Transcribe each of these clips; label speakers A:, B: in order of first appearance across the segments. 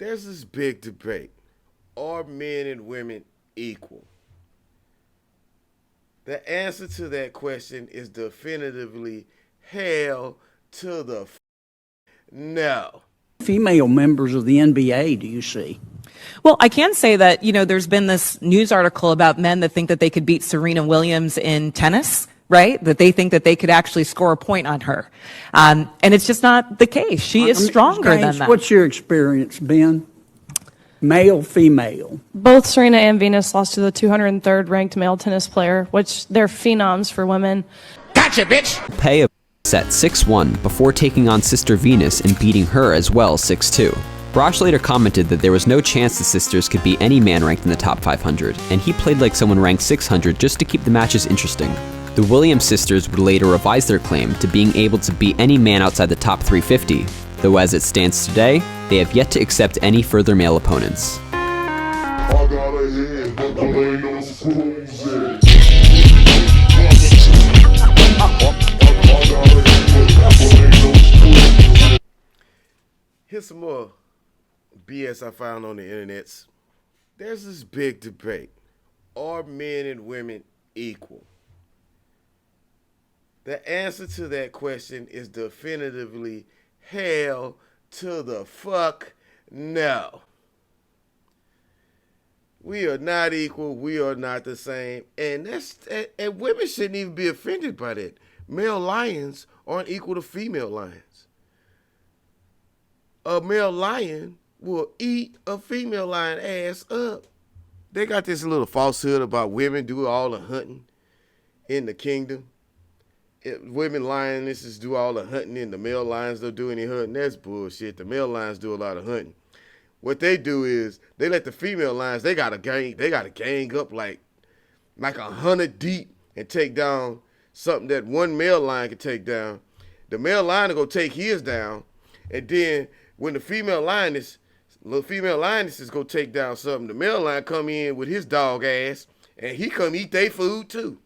A: There's this big debate. Are men and women equal? The answer to that question is definitively hell to the no.
B: Female members of the NBA do you see?
C: Well, I can say that, there's been this news article about men that think that they could beat Serena Williams in tennis, right? That they think that they could actually score a point on her. And it's just not the case. She is stronger than that.
B: What's your experience, Ben? Male, female?
D: Both Serena and Venus lost to the 203rd ranked male tennis player, which they're phenoms for women.
E: Gotcha, bitch!
F: Pay a at 6-1 before taking on sister Venus and beating her as well 6-2. Brosh later commented that there was no chance the sisters could beat any man ranked in the top 500, and he played like someone ranked 600 just to keep the matches interesting. The Williams sisters would later revise their claim to being able to beat any man outside the top 350, though as it stands today, they have yet to accept any further male opponents.
G: I got a head, but there ain't no screws in it.
A: Here's some more BS I found on the internets. There's this big debate. Are men and women equal? The answer to that question is definitively hell to the fuck no. We are not equal. We are not the same. And women shouldn't even be offended by that. Male lions aren't equal to female lions. A male lion will eat a female lion ass up. They got this little falsehood about women do all the hunting in the kingdom. Women lionesses do all the hunting and the male lions don't do any hunting. That's bullshit. The male lions do a lot of hunting. What they do is they let the female lions, they gotta gang up like 100 deep and take down something that one male lion can take down. The male lion will go take his down, and then when the female lioness go take down something, the male lion come in with his dog ass, and he come eat their food too.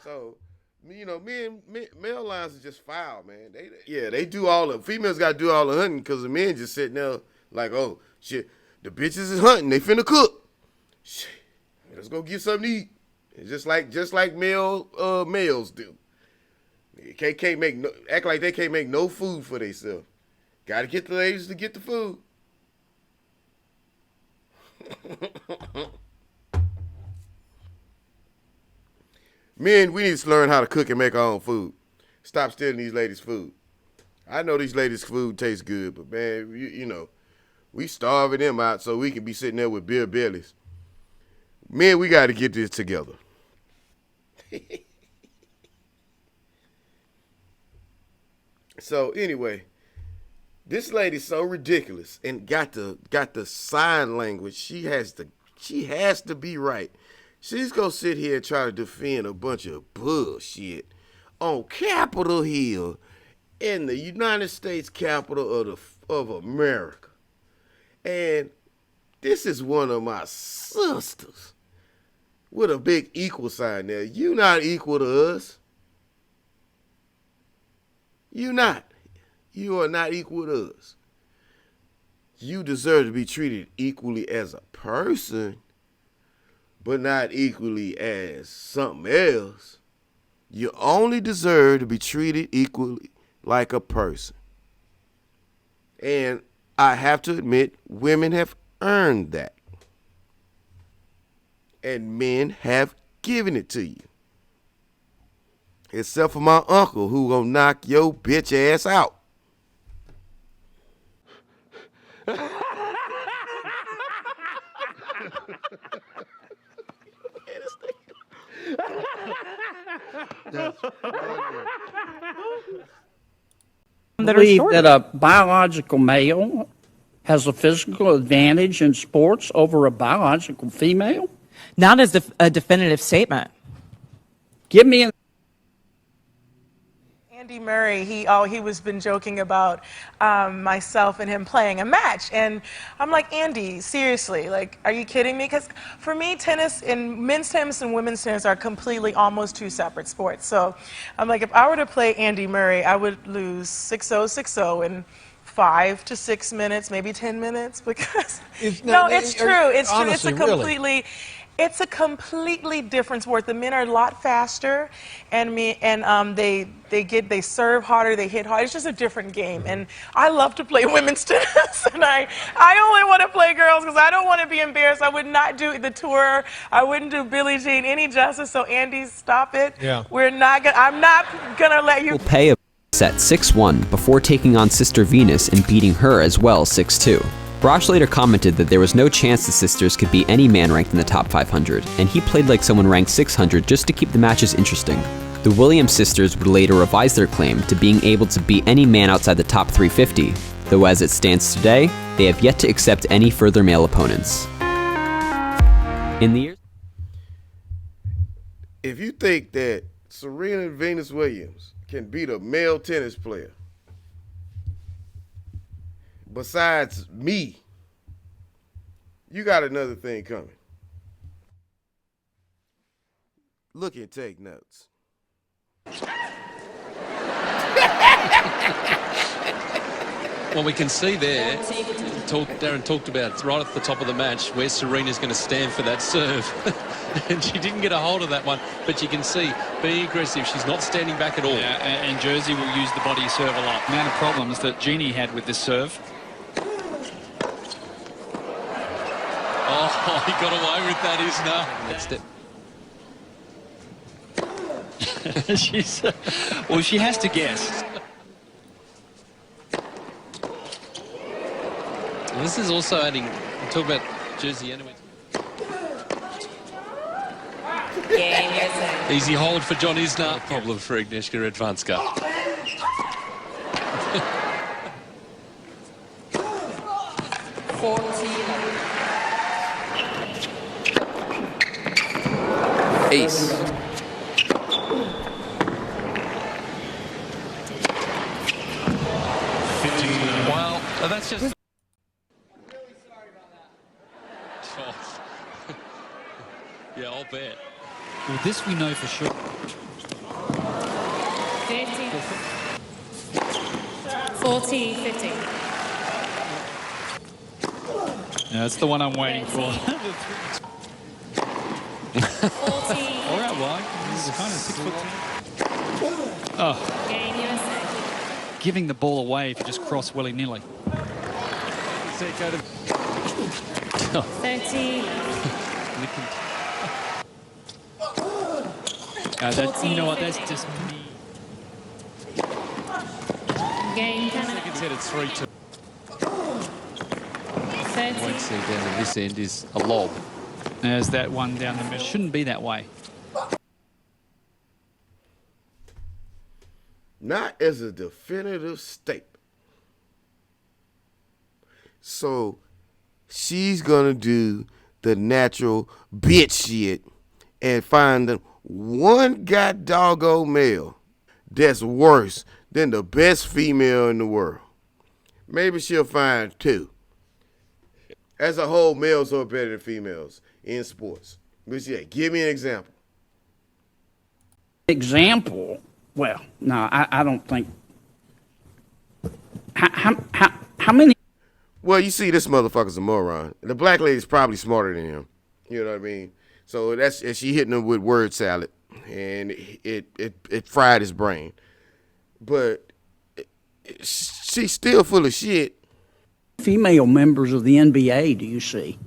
A: So, male lions are just foul, man. They do all the females got to do all the hunting because the men just sitting there like, oh shit, the bitches is hunting, they finna cook. Shit, let's go get something to eat. It's just like males do. They can't act like they can't make no food for themselves. Got to get the ladies to get the food. Men, we need to learn how to cook and make our own food. Stop stealing these ladies' food. I know these ladies' food tastes good, but man, we starving them out so we can be sitting there with beer bellies. Men, we got to get this together. So anyway, this lady's so ridiculous and got the sign language. She has to be right. She's gonna sit here and try to defend a bunch of bullshit on Capitol Hill in the United States capital of America. And this is one of my sisters with a big equal sign there. You not equal to us. You not. You are not equal to us. You deserve to be treated equally as a person, but not equally as something else. You only deserve to be treated equally like a person. And I have to admit, women have earned that. And men have given it to you. Except for my uncle, who gonna knock your bitch ass out.
B: Believe that a biological male has a physical advantage in sports over a biological female?
C: Not as a definitive statement.
B: Give me an
E: Andy Murray, he was been joking about myself and him playing a match, and I'm like, Andy, seriously, like, are you kidding me? Because for me, tennis and men's tennis and women's tennis are completely almost two separate sports. So I'm like, if I were to play Andy Murray, I would lose 6-0, 6-0 in 5 to 6 minutes, maybe 10 minutes, because it's true. It's true. It's a completely different sport. The men are a lot faster, and they serve harder, they hit harder. It's just a different game, and I love to play women's tennis, and I only want to play girls because I don't want to be embarrassed. I would not do the tour. I wouldn't do Billie Jean any justice. So Andy, stop it.
H: Yeah.
E: I'm not gonna let you.
F: Will pay a set 6-1 before taking on Sister Venus and beating her as well 6-2. Brosh later commented that there was no chance the sisters could beat any man ranked in the top 500, and he played like someone ranked 600 just to keep the matches interesting. The Williams sisters would later revise their claim to being able to beat any man outside the top 350, though as it stands today, they have yet to accept any further male opponents. In the years...
A: If you think that Serena and Venus Williams can beat a male tennis player, besides me, you got another thing coming. Look and take notes.
I: Well, we can see there, Darren talked about right at the top of the match where Serena's going to stand for that serve. And she didn't get a hold of that one, but you can see being aggressive, she's not standing back at all.
J: Yeah, and Jersey will use the body serve a lot. The amount of problems that Jeannie had with this serve.
I: Oh, he got away with that,
J: She's well, she has to guess.
I: And this is also adding, we'll talk about Jersey anyway. Easy hold for John Isner. No problem for Agnieszka Radwanska.
K: Ace.
I: Well, that's just... Yeah, I'll bet.
J: Well, this we know for sure.
L: 40-50.
J: Yeah, that's the one I'm waiting for.
L: 40.
J: All right, well, this is kind of 6'10". Oh.
L: Game USA.
J: Giving the ball away if you just cross willy-nilly.
L: 30.
J: That's, you know what, that's just me.
L: Game Canada.
I: Second set, it's 3-2.
L: 30.
I: One set down to this end is a lob.
J: There's that one down the middle. Shouldn't be that way.
A: Not as a definitive statement. So she's gonna do the natural bitch shit and find the one god doggone male that's worse than the best female in the world. Maybe she'll find two. As a whole, males are better than females in sports. But yeah, give me an example.
B: Example? Well, no, I don't think. How many?
A: Well, you see, this motherfucker's a moron. The black lady's probably smarter than him. You know what I mean? So that's, and she hitting him with word salad, and it fried his brain. But she's still full of shit.
B: Female members of the NBA do you see?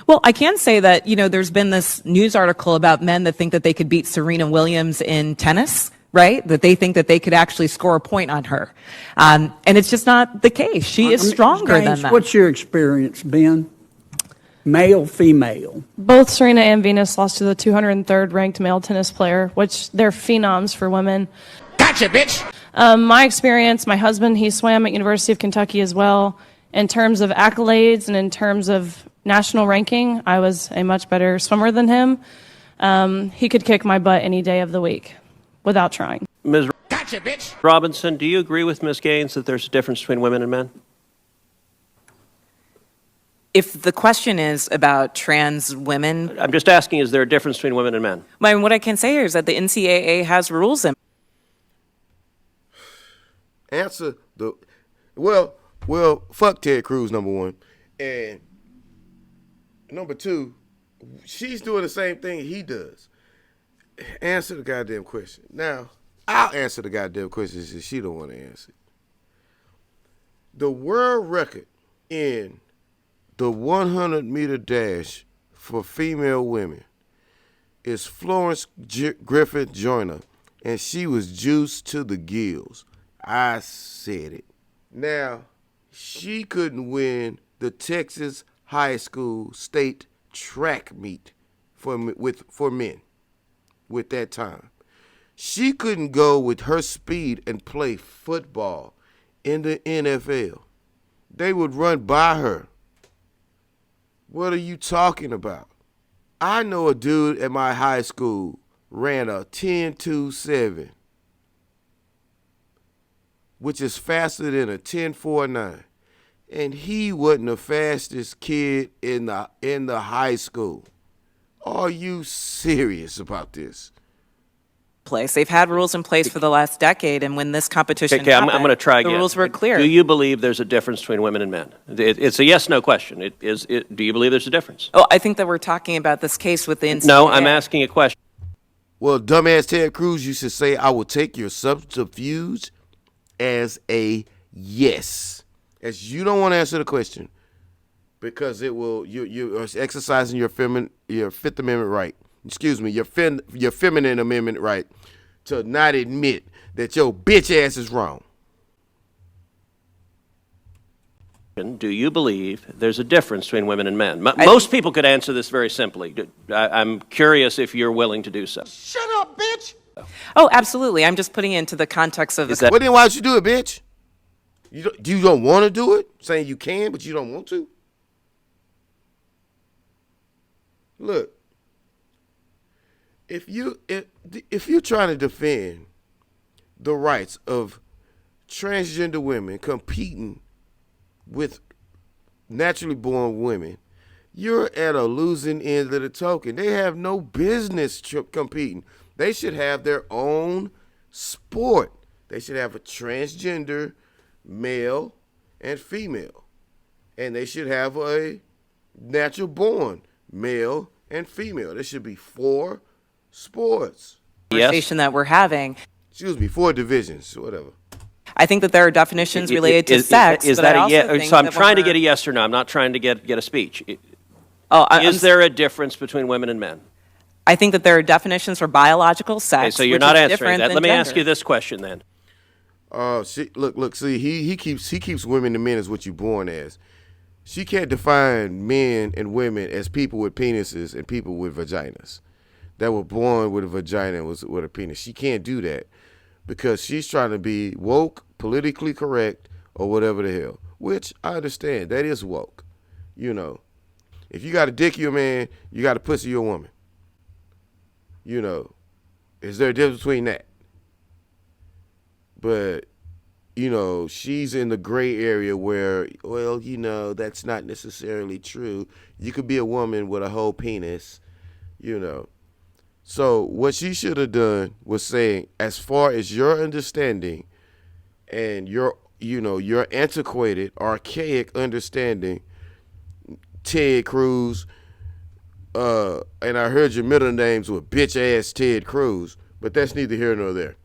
C: Well, I can say that, there's been this news article about men that think that they could beat Serena Williams in tennis, right? That they think that they could actually score a point on her. And it's just not the case. She is stronger than that.
B: What's your experience, Ben? Male, female?
D: Both Serena and Venus lost to the 203rd ranked male tennis player, which they're phenoms for women.
K: Gotcha, bitch!
D: My experience, my husband, he swam at University of Kentucky as well. In terms of accolades and in terms of national ranking, I was a much better swimmer than him. He could kick my butt any day of the week without trying.
K: Ms. Gotcha! Gotcha, bitch.
H: Robinson, do you agree with Ms. Gaines that there's a difference between women and men?
C: If the question is about trans women,
H: I'm just asking, is there a difference between women and men?
C: what I can say here is that the NCAA has rules in.
A: Answer the well, fuck Ted Cruz, number one. And number two, she's doing the same thing he does. Answer the goddamn question. Now, I'll answer the goddamn question since she don't want to answer it. The world record in the 100-meter dash for female women is Florence Griffith Joyner, and she was juiced to the gills. I said it. Now, she couldn't win the Texas high school state track meet for men with that time. She couldn't go with her speed and play football in the NFL. They would run by her. What are you talking about? I know a dude at my high school ran a 10.27, which is faster than a 10.49. And he wasn't the fastest kid in the high school. Are you serious about this?
C: They've had rules in place for the last decade, and when this competition happened,
H: I'm going to try again.
C: the rules were clear.
H: Do you believe there's a difference between women and men? It's a yes/no question. Do you believe there's a difference?
C: Oh, I think that we're talking about this case with the NCAA.
H: No, I'm asking a question.
A: Well, dumbass Ted Cruz, you should say, I will take your subterfuge as a yes. As you don't want to answer the question because it will you're exercising your Fifth Amendment right. Excuse me, your feminine amendment right to not admit that your bitch ass is wrong.
H: Do you believe there's a difference between women and men? Most people could answer this very simply. I'm curious if you're willing to do so.
K: Shut up, bitch.
C: Oh, absolutely. I'm just putting it into the context of
A: Well, then why don't you do it, bitch? You don't want to do it? Saying you can, but you don't want to? Look. If you're trying to defend the rights of transgender women competing with naturally born women, you're at a losing end of the token. They have no business competing. They should have their own sport. They should have a transgender male and female. And they should have a natural born male and female. There should be 4 sports.
C: conversation that we're having.
A: Excuse me, 4 divisions, whatever.
C: I think that there are definitions related to sex.
H: Is
C: but
H: that
C: I
H: a
C: also
H: yes?
C: think
H: So I'm
C: that
H: trying to
C: when
H: get a yes or no. I'm not trying to get a speech.
C: Is
H: there a difference between women and men?
C: I think that there are definitions for biological sex.
H: Okay, so you're
C: which
H: not
C: is
H: answering
C: different
H: that.
C: than
H: Let me ask
C: gender.
H: you this question then.
A: Look. See, he keeps women and men as what you're born as. She can't define men and women as people with penises and people with vaginas that were born with a vagina and was with a penis. She can't do that because she's trying to be woke, politically correct, or whatever the hell. Which I understand. That is woke. You know, if you got a dick, you're a man. You got a pussy, you're a woman. You know, is there a difference between that? But, you know, she's in the gray area where, well, you know, that's not necessarily true. You could be a woman with a whole penis, you know. So what she should have done was saying, as far as your understanding and your antiquated, archaic understanding, Ted Cruz, and I heard your middle names were bitch ass Ted Cruz, but that's neither here nor there.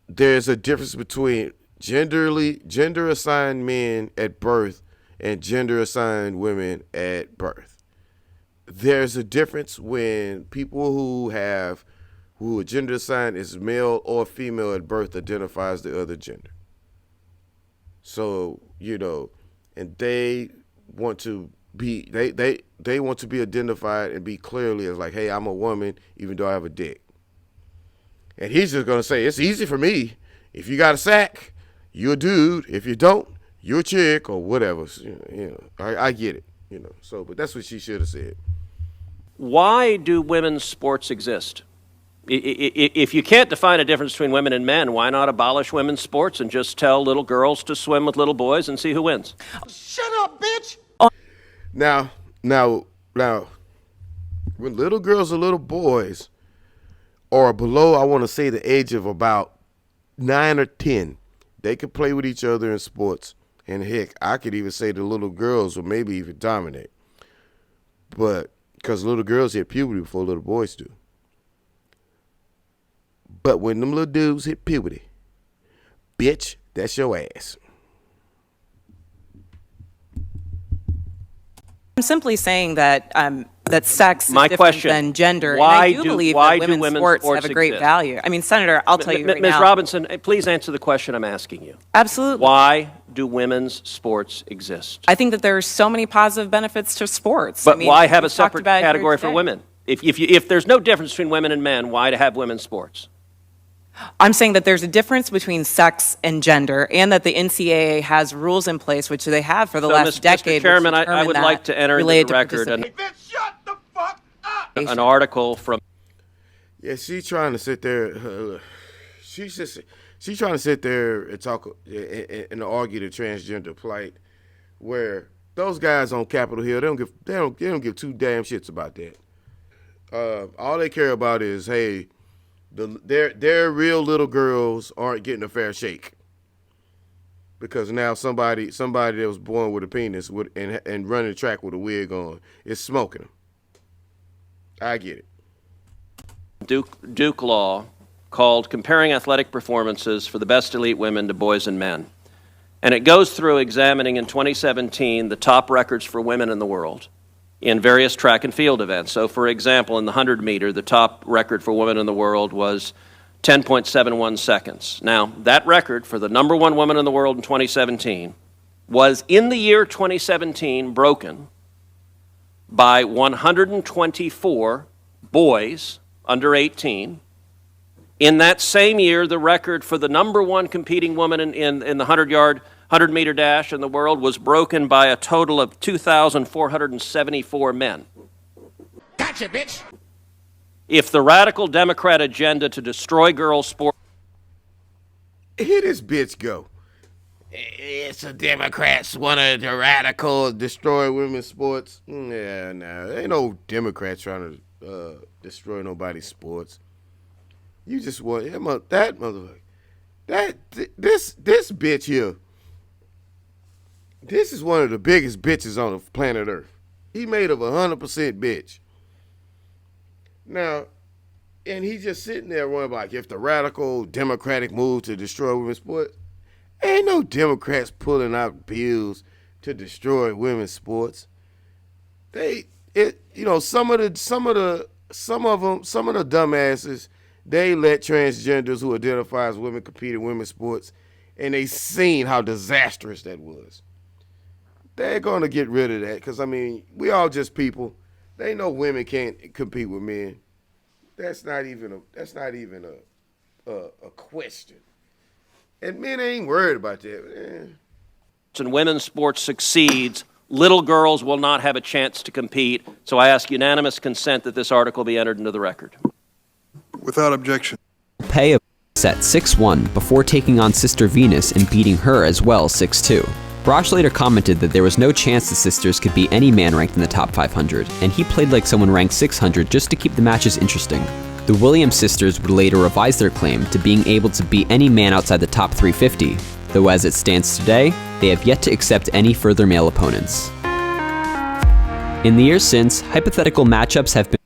A: There's a difference between gender assigned men at birth and gender assigned women at birth. There's a difference when people who are gender assigned as male or female at birth identifies the other gender. So, you know, and they want to be they want to be identified and be clearly as like, hey, I'm a woman even though I have a dick. And he's just gonna say, it's easy for me. If you got a sack, you're a dude. If you don't, you're a chick or whatever. I get it. So, but that's what she should have said.
H: Why do women's sports exist? If you can't define a difference between women and men, why not abolish women's sports and just tell little girls to swim with little boys and see who wins?
K: Shut up, bitch!
A: Now, when little girls or little boys are below, I want to say the age of about 9 or 10, they could play with each other in sports. And heck, I could even say the little girls will maybe even dominate. But because little girls hit puberty before little boys do. But when them little dudes hit puberty, bitch, that's your ass.
C: I'm simply saying that that sex is
H: My
C: different
H: question,
C: than gender,
H: why
C: and I do believe
H: why
C: that
H: do
C: women's sports have a great
H: exist?
C: value. I mean, Senator, I'll tell you right
H: Ms.
C: now.
H: Robinson, please answer the question I'm asking you.
C: Absolutely.
H: Why do women's sports exist?
C: I think that there are so many positive benefits to sports.
H: But
C: I mean,
H: why have a
C: we've talked
H: separate
C: about it here
H: category for
C: today.
H: women? If there's no difference between women and men, why to have women's sports?
C: I'm saying that there's a difference between sex and gender, and that the NCAA has rules in place, which they have for the last decade.
H: Mr. Chairman,
C: which
H: I would
C: determine
H: like
C: that
H: to enter into
C: related
H: the
C: to
H: record
C: participation.
H: an article from.
A: Yeah, she's trying to sit there. She's trying to sit there and talk and argue the transgender plight, where those guys on Capitol Hill, they don't give two damn shits about that. All they care about is, hey, their real little girls aren't getting a fair shake because now somebody that was born with a penis and running track with a wig on is smoking them. I get it.
H: Duke Law called Comparing Athletic Performances for the Best Elite Women to Boys and Men. And it goes through examining in 2017 the top records for women in the world in various track and field events. So, for example, in the 100 meter, the top record for women in the world was 10.71 seconds. Now, that record for the number one woman in the world in 2017 was, in the year 2017, broken by 124 boys under 18. In that same year, the record for the number one competing woman in the 100-meter dash in the world was broken by a total of 2,474 men.
K: Gotcha, bitch!
H: If the radical Democrat agenda to destroy girls' sport...
A: Here this bitch go. It's the Democrats want to radical destroy women's sports. Yeah, nah, ain't no Democrats trying to destroy nobody's sports. You just want that motherfucker. This bitch here. This is one of the biggest bitches on the planet Earth. He made of 100% bitch. Now, and he just sitting there wondering like, if the radical Democratic move to destroy women's sports, ain't no Democrats pulling out bills to destroy women's sports. Some of the dumbasses, they let transgenders who identify as women compete in women's sports, and they seen how disastrous that was. They're going to get rid of that because, I mean, we all just people. They know women can't compete with men. That's not even a question. And men ain't worried about that.
H: And women's sports succeeds, little girls will not have a chance to compete. So I ask unanimous consent that this article be entered into the record.
M: Without objection.
F: Pay at 6'1" before taking on Sister Venus and beating her as well 6'2". Brosh later commented that there was no chance the sisters could beat any man ranked in the top 500, and he played like someone ranked 600 just to keep the matches interesting. The Williams sisters would later revise their claim to being able to beat any man outside the top 350, though as it stands today, they have yet to accept any further male opponents. In the years since, hypothetical matchups have been